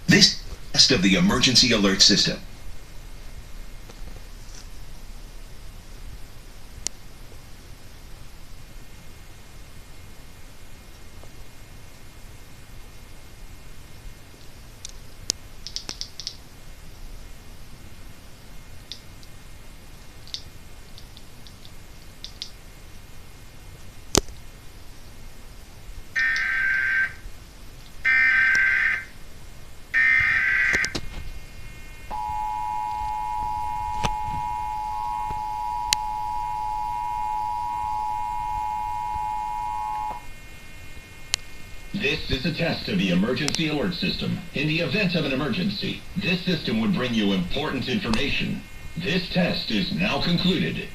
This test of the emergency alert system. This is a test of the emergency alert system. In the event of an emergency, this system would bring you important information. This test is now concluded.